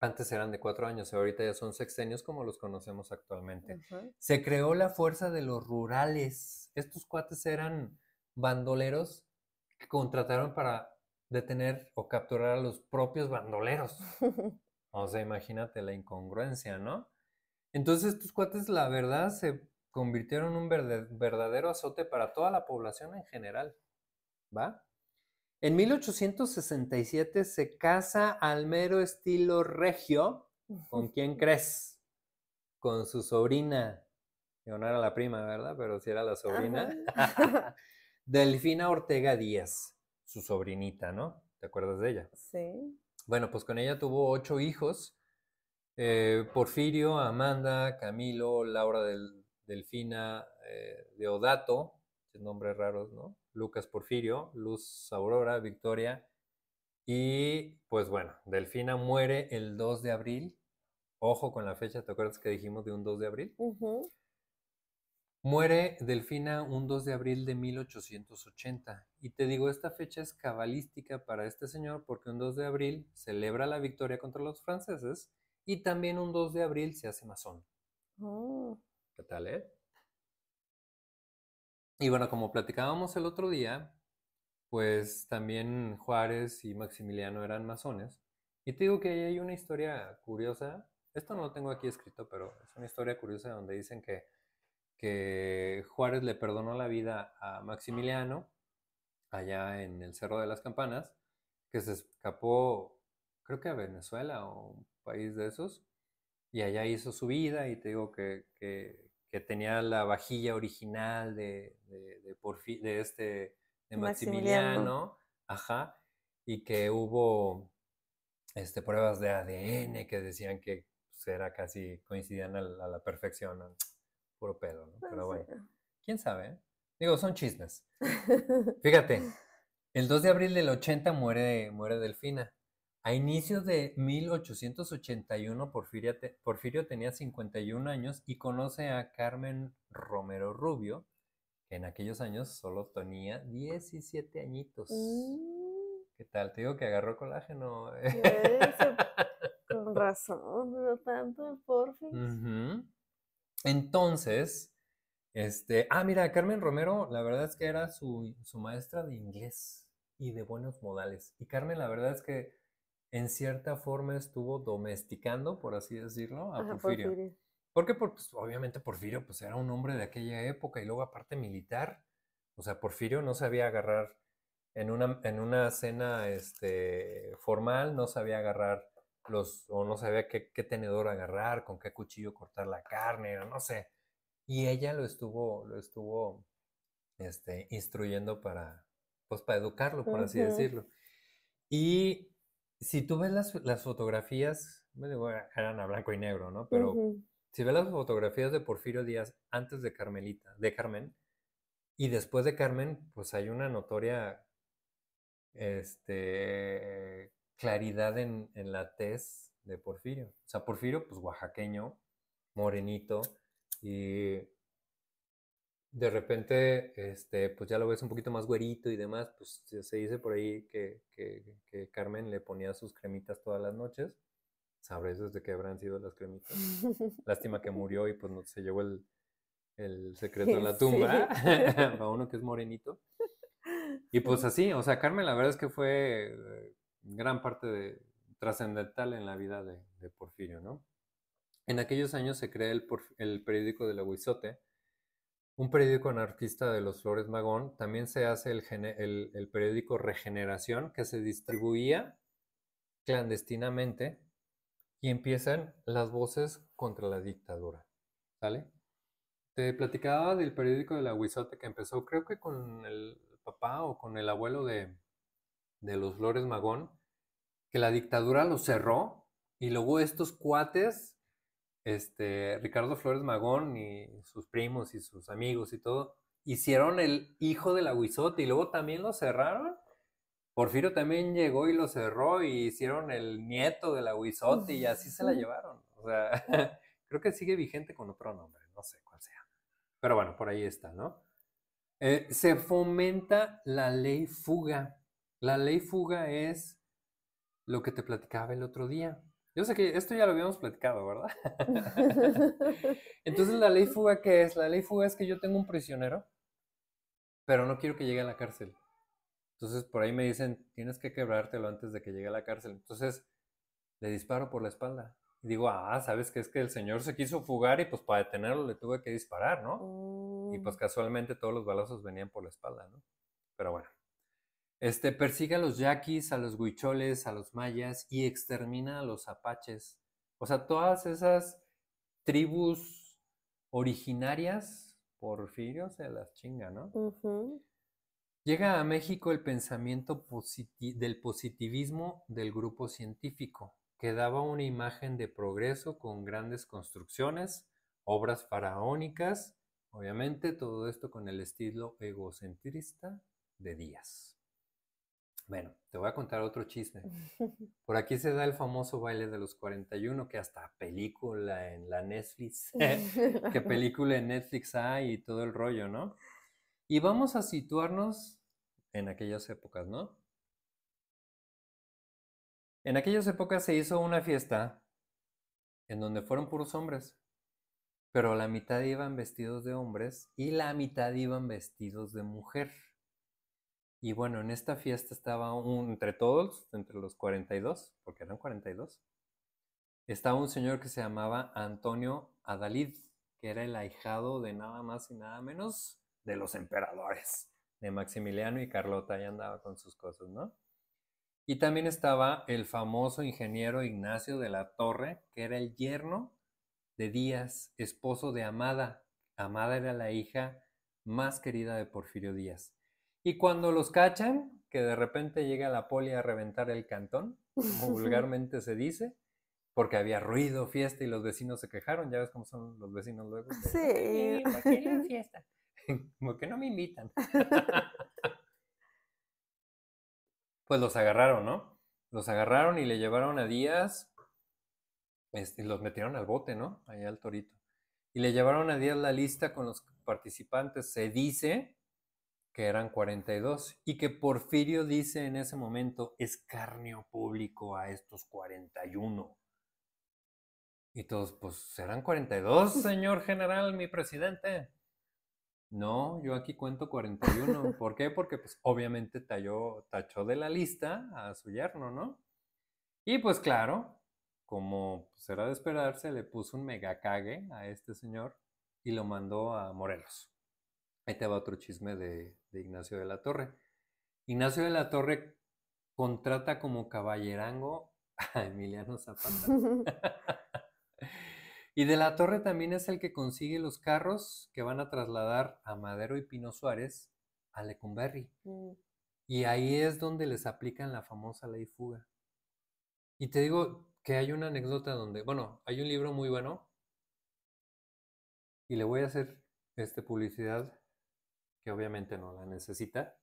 Antes eran de 4 años, ahorita ya son sexenios como los conocemos actualmente. Ajá. Se creó la fuerza de los rurales. Estos cuates eran bandoleros que contrataron para detener o capturar a los propios bandoleros. O sea, imagínate la incongruencia, ¿no? Entonces estos cuates, la verdad, se convirtieron en un verdadero azote para toda la población en general, ¿va? En 1867 se casa al mero estilo regio. ¿Con quién crees? Con su sobrina. No era la prima, ¿verdad? Pero sí era la sobrina. Ajá. Delfina Ortega Díaz, su sobrinita, ¿no? ¿Te acuerdas de ella? Sí. Bueno, pues con ella tuvo 8 hijos. Porfirio, Amanda, Camilo, Laura Delfina, Deodato, nombres raros, ¿no? Lucas Porfirio, Luz Aurora, Victoria. Y pues bueno, Delfina muere el 2 de abril. Ojo con la fecha, ¿te acuerdas que dijimos de un 2 de abril? Ujú. Muere Delfina un 2 de abril de 1880. Y te digo, esta fecha es cabalística para este señor porque un 2 de abril celebra la victoria contra los franceses y también un 2 de abril se hace masón. Oh. ¿Qué tal, eh? Y bueno, como platicábamos el otro día, pues también Juárez y Maximiliano eran masones. Y te digo que ahí hay una historia curiosa. Esto no lo tengo aquí escrito, pero es una historia curiosa donde dicen que Juárez le perdonó la vida a Maximiliano allá en el Cerro de las Campanas, que se escapó, creo que a Venezuela o un país de esos, y allá hizo su vida y te digo que tenía la vajilla original de Maximiliano. Maximiliano, ajá, y que hubo pruebas de ADN que decían que pues, era casi, coincidían a la perfección, ¿no? Puro pedo, ¿no? No Pero sé. bueno, quién sabe, ¿eh? Digo, son chismes. Fíjate, el 2 de abril del 80 muere Delfina. A inicios de 1881, Porfirio tenía 51 años y conoce a Carmen Romero Rubio, que en aquellos años solo tenía 17 añitos. Mm, ¿Qué tal? Te digo que agarró colágeno. ese- con razón, pero tanto el porfis. Ujú. Entonces, mira, Carmen Romero, la verdad es que era su maestra de inglés y de buenos modales. Y Carmen, la verdad es que en cierta forma estuvo domesticando, por así decirlo, a Ajá, Porfirio. Porfirio. Porque pues, obviamente Porfirio pues, era un hombre de aquella época y luego aparte militar. O sea, Porfirio no sabía agarrar en una cena formal, no sabía agarrar o no sabía qué tenedor agarrar, con qué cuchillo cortar la carne, o no sé. Y ella lo estuvo instruyendo pues, para educarlo, por así Ujú, decirlo. Y si tú ves las fotografías, bueno, eran a blanco y negro, ¿no? Pero ujú. si ves las fotografías de Porfirio Díaz antes de Carmen, y después de Carmen, pues hay una notoria claridad en la tez de Porfirio. O sea, Porfirio, pues oaxaqueño, morenito, y de repente, pues ya lo ves un poquito más güerito y demás, pues se dice por ahí que Carmen le ponía sus cremitas todas las noches. Sabrás desde qué habrán sido las cremitas. Lástima que murió y pues no se llevó el secreto en la tumba, Sí. para uno que es morenito. Y pues así, o sea, Carmen la verdad es que fue gran parte trascendental en la vida de Porfirio, ¿no? En aquellos años se crea el periódico del Aguizote, un periódico anarquista de los Flores Magón. También se hace el periódico Regeneración, que se distribuía clandestinamente y empiezan las voces contra la dictadura. ¿Sale? Te platicaba del periódico del Aguizote que empezó, creo que con el papá o con el abuelo de los Flores Magón, que la dictadura lo cerró y luego estos cuates, Ricardo Flores Magón y sus primos y sus amigos y todo, hicieron el hijo del Aguizote y luego también lo cerraron. Porfirio también llegó y lo cerró y hicieron el nieto del Aguizote y así se la llevaron. O sea, creo que sigue vigente con otro nombre, no sé cuál sea. Pero bueno, por ahí está, ¿no? Se fomenta la ley fuga. La ley fuga es lo que te platicaba el otro día. Yo sé que esto ya lo habíamos platicado, ¿verdad? Entonces, ¿la ley fuga qué es? La ley fuga es que yo tengo un prisionero, pero no quiero que llegue a la cárcel. Entonces, por ahí me dicen, tienes que quebrártelo antes de que llegue a la cárcel. Entonces, le disparo por la espalda. Y digo, ¿sabes qué? Es que el señor se quiso fugar y pues para detenerlo le tuve que disparar, ¿no? Y pues casualmente todos los balazos venían por la espalda, ¿no? Pero bueno. Persigue a los yaquis, a los huicholes, a los mayas y extermina a los apaches. O sea, todas esas tribus originarias, Porfirio se las chinga, ¿no? Ujú. Llega a México el pensamiento del positivismo del grupo científico, que daba una imagen de progreso con grandes construcciones, obras faraónicas, obviamente todo esto con el estilo egocentrista de Díaz. Bueno, te voy a contar otro chisme. Por aquí se da el famoso baile de los 41, que hasta película en la Netflix, que película en Netflix hay y todo el rollo, ¿no? Y vamos a situarnos en aquellas épocas, ¿no? En aquellas épocas se hizo una fiesta en donde fueron puros hombres, pero la mitad iban vestidos de hombres y la mitad iban vestidos de mujer. Y bueno, en esta fiesta estaba entre todos, entre los 42, porque eran 42, estaba un señor que se llamaba Antonio Adalid, que era el ahijado de nada más y nada menos de los emperadores, de Maximiliano y Carlota, ahí andaba con sus cosas, ¿no? Y también estaba el famoso ingeniero Ignacio de la Torre, que era el yerno de Díaz, esposo de Amada. Amada era la hija más querida de Porfirio Díaz. Y cuando los cachan, que de repente llega la poli a reventar el cantón, como vulgarmente se dice, porque había ruido, fiesta y los vecinos se quejaron. Ya ves cómo son los vecinos luego. Sí. ¿Por qué la fiesta? Como que no me invitan. Pues los agarraron, ¿no? Los agarraron y le llevaron a Díaz, los metieron al bote, ¿no? Allá al Torito. Y le llevaron a Díaz la lista con los participantes. Se dice que eran 42 y que Porfirio dice en ese momento, escarnio público a estos 41. Y todos, pues serán 42, señor general, mi presidente. No, yo aquí cuento 41. ¿Por qué? Porque pues obviamente tachó de la lista a su yerno, ¿no? Y pues claro, como pues, era de esperarse, le puso un mega cague a este señor y lo mandó a Morelos. Ahí te va otro chisme de Ignacio de la Torre. Ignacio de la Torre contrata como caballerango a Emiliano Zapata. Y de la Torre también es el que consigue los carros que van a trasladar a Madero y Pino Suárez a Lecumberri. Y ahí es donde les aplican la famosa ley fuga. Y te digo que hay una anécdota donde, bueno, hay un libro muy bueno y le voy a hacer publicidad, que obviamente no la necesita,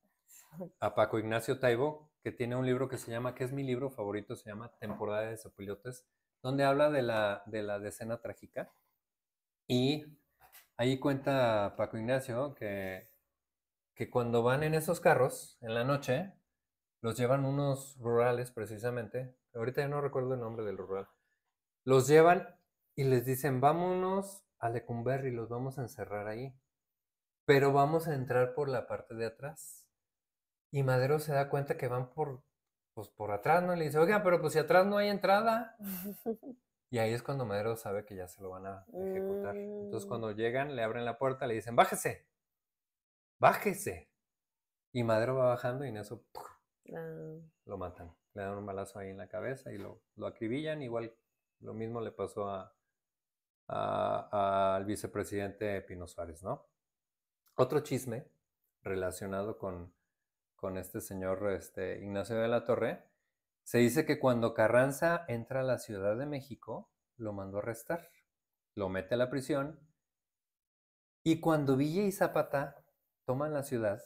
a Paco Ignacio Taibo, que tiene un libro que se llama, que es mi libro favorito, se llama Temporada de Zapilotes, donde habla de la decena trágica. Y ahí cuenta Paco Ignacio que cuando van en esos carros en la noche, los llevan unos rurales precisamente, ahorita ya no recuerdo el nombre del rural, los llevan y les dicen, vámonos a Lecumberri, los vamos a encerrar ahí, pero vamos a entrar por la parte de atrás. Y Madero se da cuenta que van pues por atrás, ¿no? Y le dice, oiga, pero pues si atrás no hay entrada. Y ahí es cuando Madero sabe que ya se lo van a ejecutar. Entonces cuando llegan, le abren la puerta, le dicen, bájese, bájese. Y Madero va bajando y en eso ¡puf! Lo matan. Le dan un balazo ahí en la cabeza y lo acribillan. Igual lo mismo le pasó al vicepresidente Pino Suárez, ¿no? Otro chisme relacionado con este señor Ignacio de la Torre, se dice que cuando Carranza entra a la Ciudad de México, lo mandó a arrestar, lo mete a la prisión, y cuando Villa y Zapata toman la ciudad,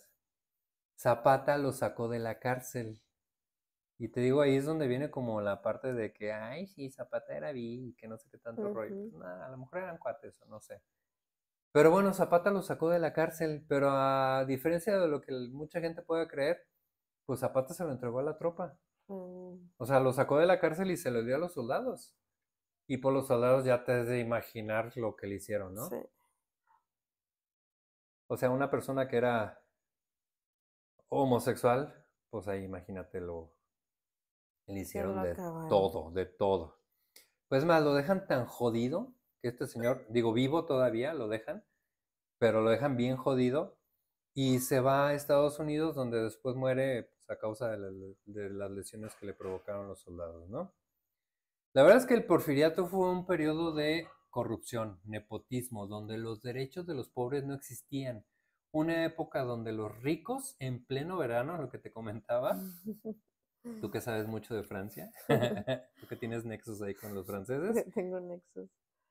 Zapata lo sacó de la cárcel. Y te digo, ahí es donde viene como la parte de que, ay, sí, Zapata era Villa y que no sé qué tanto rollo. Pues nada, a lo mejor eran cuates o no sé. Pero bueno, Zapata lo sacó de la cárcel, pero a diferencia de lo que mucha gente puede creer, pues Zapata se lo entregó a la tropa. O sea, lo sacó de la cárcel y se lo dio a los soldados. Y por los soldados ya te has de imaginar lo que le hicieron, ¿no? Sí, O sea, una persona que era homosexual, pues ahí imagínate le se lo hicieron de acabaron. todo, de todo. Pues más, lo dejan tan jodido que este señor, digo, vivo todavía, lo dejan, pero lo dejan bien jodido y se va a Estados Unidos donde después muere pues, a causa de las lesiones que le provocaron los soldados, ¿no? La verdad es que el porfiriato fue un periodo de corrupción, nepotismo, donde los derechos de los pobres no existían. Una época donde los ricos, en pleno verano, lo que te comentaba, tú que sabes mucho de Francia, tú que tienes nexos ahí con los franceses, Tengo nexos.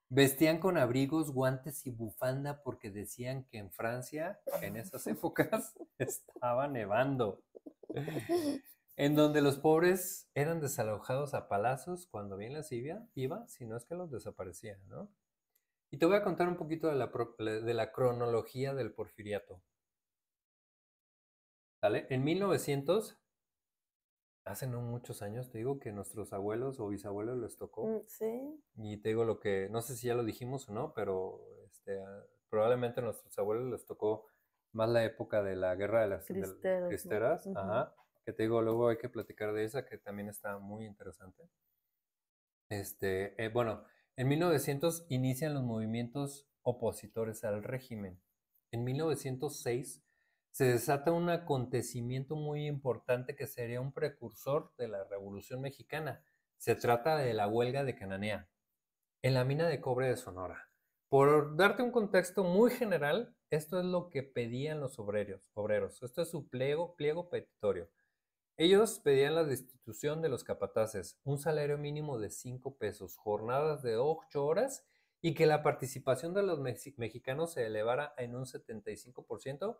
vestían con abrigos, guantes y bufanda porque decían que en Francia, en esas épocas, estaba nevando. En donde los pobres eran desalojados a palazos cuando bien les iba, si no es que los desaparecían, ¿no? Y te voy a contar un poquito de la cronología del porfiriato, ¿vale? En 1900, hace no muchos años, te digo que nuestros abuelos o bisabuelos les tocó, Sí, y te digo lo que, no sé si ya lo dijimos o no, pero probablemente a nuestros abuelos les tocó más la época de la guerra de las cristeros, ¿no? cristeras, ajá, que te digo, luego hay que platicar de esa, que también está muy interesante. Bueno, en 1900 inician los movimientos opositores al régimen. En 1906 se desata un acontecimiento muy importante que sería un precursor de la Revolución Mexicana. Se trata de la huelga de Cananea en la mina de cobre de Sonora. Por darte un contexto muy general, esto es lo que pedían los obreros. Esto es su pliego petitorio. Ellos pedían la destitución de los capataces, un salario mínimo de 5 pesos, jornadas de 8 horas y que la participación de los mexicanos se elevara en un 75%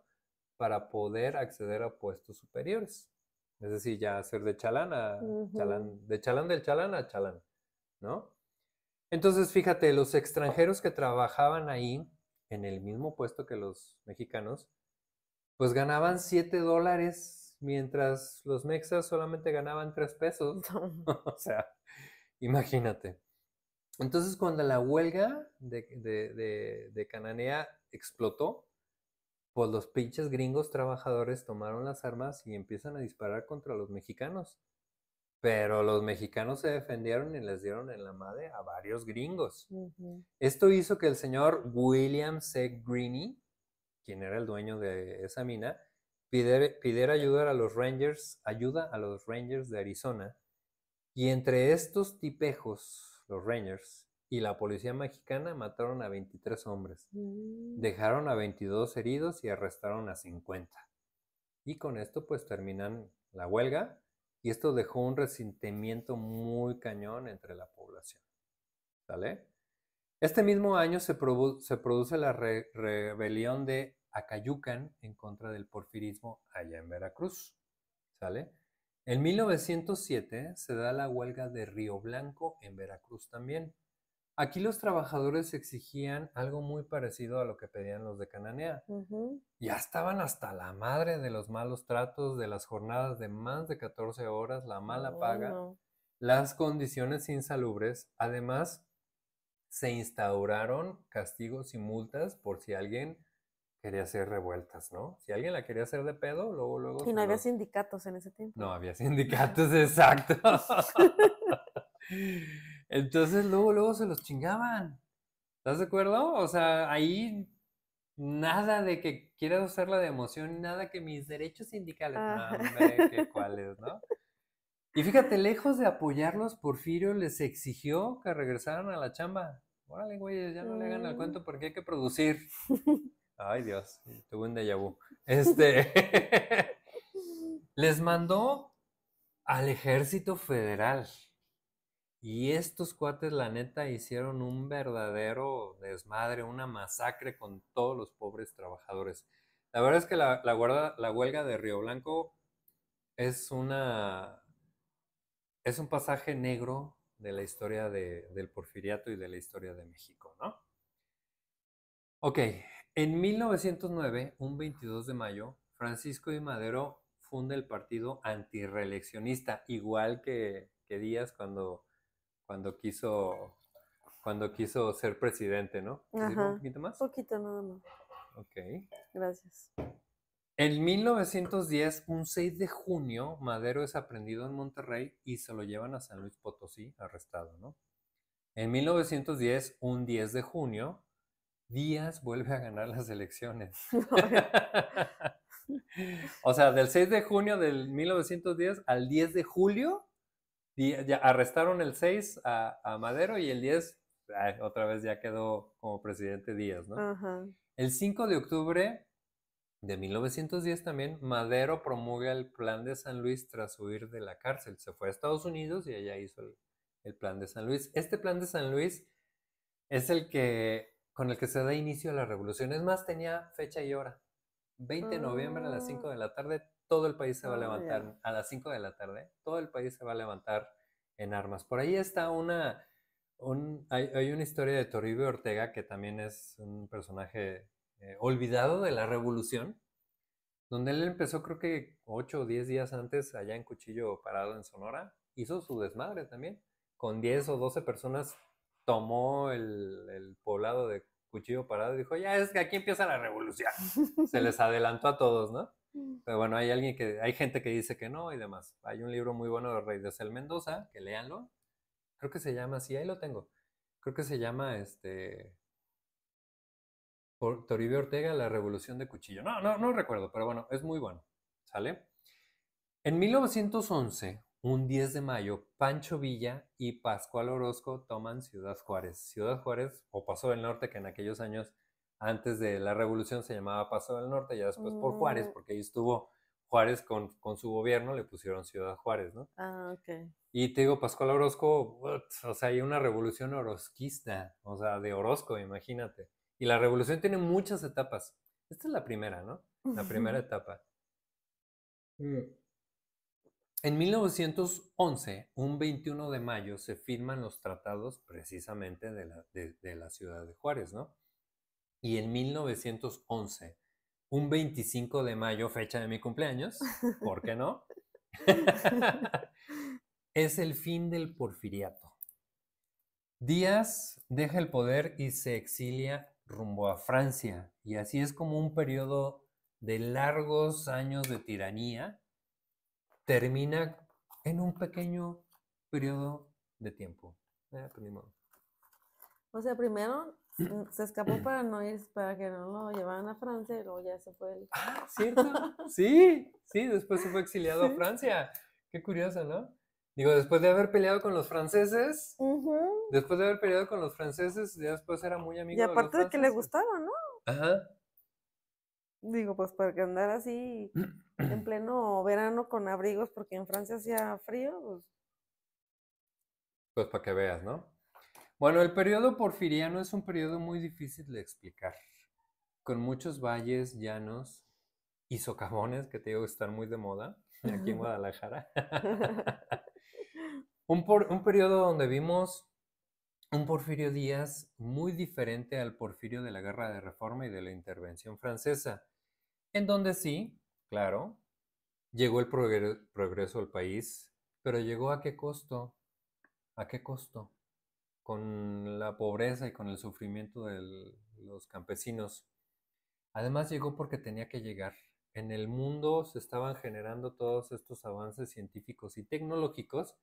para poder acceder a puestos superiores. Es decir, ya ser de chalán a Ujú. chalán, de chalán del chalán a chalán, ¿no? Entonces, fíjate, los extranjeros que trabajaban ahí, en el mismo puesto que los mexicanos, pues ganaban $7, mientras los mexas solamente ganaban 3 pesos. O sea, imagínate. Entonces, cuando la huelga de Cananea explotó, pues los pinches gringos trabajadores tomaron las armas y empiezan a disparar contra los mexicanos. Pero los mexicanos se defendieron y les dieron en la madre a varios gringos. Ujú. Esto hizo que el señor William C. Greene, quien era el dueño de esa mina, pidiera ayuda a los Rangers de Arizona. Y entre estos tipejos, los Rangers, y la policía mexicana mataron a 23 hombres. Mm. Dejaron a 22 heridos y arrestaron a 50. Y con esto pues terminan la huelga y esto dejó un resentimiento muy cañón entre la población. ¿Sale? Este mismo año se produce la rebelión de Acayucan en contra del porfirismo allá en Veracruz. ¿Sale? En 1907 se da la huelga de Río Blanco en Veracruz también. Aquí los trabajadores exigían algo muy parecido a lo que pedían los de Cananea. Ujú. Ya estaban hasta la madre de los malos tratos, de las jornadas de más de 14 horas, la mala Oh, paga, no. las condiciones insalubres. Además, se instauraron castigos y multas por si alguien quería hacer revueltas, ¿no? Si alguien la quería hacer de pedo, luego Y se no había los... sindicatos en ese tiempo. No, había sindicatos, exacto. Entonces, luego se los chingaban. ¿Estás de acuerdo? O sea, ahí nada de que quieras usar la de emoción, nada que mis derechos sindicales. No, Ajá. hombre, que cuáles, ¿no? Y fíjate, lejos de apoyarlos, Porfirio les exigió que regresaran a la chamba. Órale, güey, ya no le hagan el Mm. cuento porque hay que producir. Ay, Dios, tuve un déjà vu. Les mandó al ejército federal. Y estos cuates, la neta, hicieron un verdadero desmadre, una masacre con todos los pobres trabajadores. La verdad es que la huelga de Río Blanco es es un pasaje negro de la historia del porfiriato y de la historia de México, ¿no? Ok, en 1909, un 22 de mayo, Francisco I. Madero funda el partido antirreeleccionista, igual que Díaz cuando quiso, cuando quiso ser presidente, ¿no? ¿Te sirve un Ajá. poquito más? Poquito nada más. Ok. Gracias. En 1910, un 6 de junio, Madero es aprendido en Monterrey y se lo llevan a San Luis Potosí, arrestado, ¿no? En 1910, un 10 de junio, Díaz vuelve a ganar las elecciones. O sea, del 6 de junio del 1910 al 10 de julio, ya arrestaron el 6 a Madero y el 10, otra vez ya quedó como presidente Díaz, ¿no? Ajá. El 5 de octubre de 1910 también, Madero promulga el Plan de San Luis tras huir de la cárcel. Se fue a Estados Unidos y allá hizo el Plan de San Luis. Este Plan de San Luis es con el que se da inicio a la revolución. Es más, tenía fecha y hora. 20 de noviembre a las 5 de la tarde, todo el país se va a levantar. Ya. A las 5 de la tarde, todo el país se va a levantar en armas. Por ahí está hay una historia de Toribio Ortega, que también es un personaje olvidado de la revolución, donde él empezó creo que 8 o 10 días antes allá en Cuchillo Parado en Sonora, hizo su desmadre también. Con 10 o 12 personas tomó el poblado de Cuchillo Parado y dijo, ya es que aquí empieza la revolución. Se les adelantó a todos, ¿no? Pero bueno, hay gente que dice que no y demás. Hay un libro muy bueno de Rey de Cel Mendoza, que léanlo. Creo que se llama así, ahí lo tengo. Creo que se llama por Toribio Ortega, La Revolución de Cuchillo. No recuerdo, pero bueno, es muy bueno. ¿Sale? En 1911, un 10 de mayo, Pancho Villa y Pascual Orozco toman Ciudad Juárez. Ciudad Juárez, o Paso del Norte, que en aquellos años antes de la Revolución se llamaba Paso del Norte, ya después por Juárez, porque ahí estuvo Juárez con su gobierno, le pusieron Ciudad Juárez, ¿no? Ah, ok. Y te digo, Pascual Orozco, o sea, hay una revolución orozquista, o sea, de Orozco, imagínate. Y la revolución tiene muchas etapas. Esta es la primera, ¿no? La primera etapa. Mm. En 1911, un 21 de mayo, se firman los tratados precisamente de la ciudad de Juárez, ¿no? Y en 1911, un 25 de mayo, fecha de mi cumpleaños, ¿por qué no? Es el fin del porfiriato. Díaz deja el poder y se exilia rumbo a Francia, y así es como un periodo de largos años de tiranía termina en un pequeño periodo de tiempo. Pues ni modo. O sea, primero se escapó para no ir, para que no lo llevaran a Francia y luego ya se fue él. Ah, ¿cierto? Sí, después se fue exiliado a Sí. Francia. Qué curioso, ¿no? Digo, después de haber peleado con los franceses, Ujú. ya después era muy Y amigo de los aparte de que le franceses. gustaba, ¿no? Ajá. Digo, pues para que andar así en pleno verano con abrigos porque en Francia hacía frío, pues. Pues para que veas, ¿no? Bueno, el periodo porfiriano es un periodo muy difícil de explicar, con muchos valles, llanos y socavones que te digo que están muy de moda aquí en Guadalajara. Un periodo donde vimos un Porfirio Díaz muy diferente al Porfirio de la Guerra de Reforma y de la Intervención Francesa, en donde sí, claro, llegó el progreso al país, pero llegó a qué costo, a qué costo, con la pobreza y con el sufrimiento de los campesinos. Además llegó porque tenía que llegar. En el mundo se estaban generando todos estos avances científicos y tecnológicos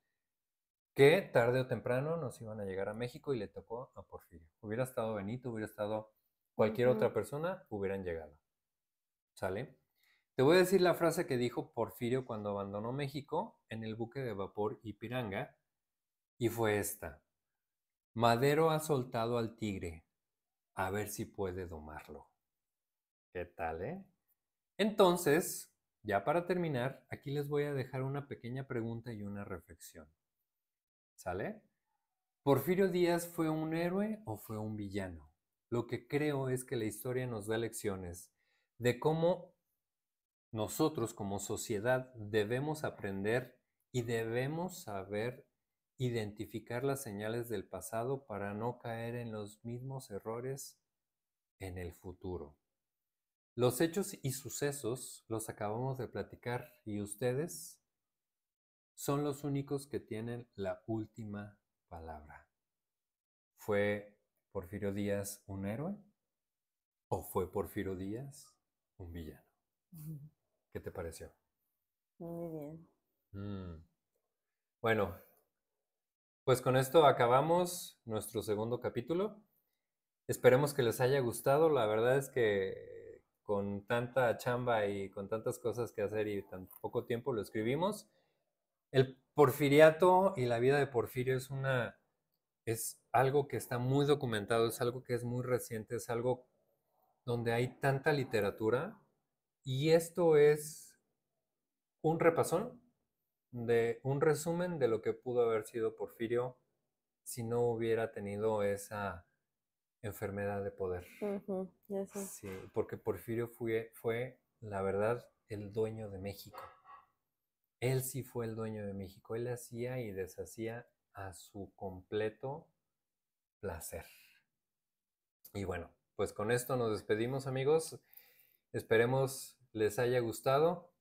que tarde o temprano nos iban a llegar a México y le tocó a Porfirio. Hubiera estado Benito, hubiera estado cualquier Ujú. otra persona, hubieran llegado. ¿Sale? Te voy a decir la frase que dijo Porfirio cuando abandonó México en el buque de vapor Ipiranga, y fue esta: Madero ha soltado al tigre, a ver si puede domarlo. ¿Qué tal, Entonces, ya para terminar, aquí les voy a dejar una pequeña pregunta y una reflexión. ¿Sale? ¿Porfirio Díaz fue un héroe o fue un villano? Lo que creo es que la historia nos da lecciones de cómo nosotros como sociedad debemos aprender y debemos saber identificar las señales del pasado para no caer en los mismos errores en el futuro. Los hechos y sucesos los acabamos de platicar y ustedes son los únicos que tienen la última palabra. ¿Fue Porfirio Díaz un héroe o fue Porfirio Díaz un villano? ¿Qué te pareció? Muy bien. Bueno, pues con esto acabamos nuestro segundo capítulo. Esperemos que les haya gustado. La verdad es que con tanta chamba y con tantas cosas que hacer y tan poco tiempo lo escribimos. El porfiriato y la vida de Porfirio es algo que está muy documentado, es algo que es muy reciente, es algo donde hay tanta literatura y esto es un repasón de un resumen de lo que pudo haber sido Porfirio si no hubiera tenido esa enfermedad de poder. Ya sé. Sí, porque Porfirio fue, la verdad, el dueño de México. Él sí fue el dueño de México. Él hacía y deshacía a su completo placer. Y bueno, pues con esto nos despedimos, amigos. Esperemos les haya gustado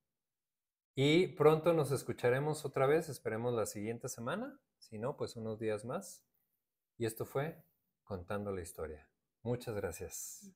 y pronto nos escucharemos otra vez. Esperemos la siguiente semana. Si no, pues unos días más. Y esto fue Contando la Historia. Muchas gracias.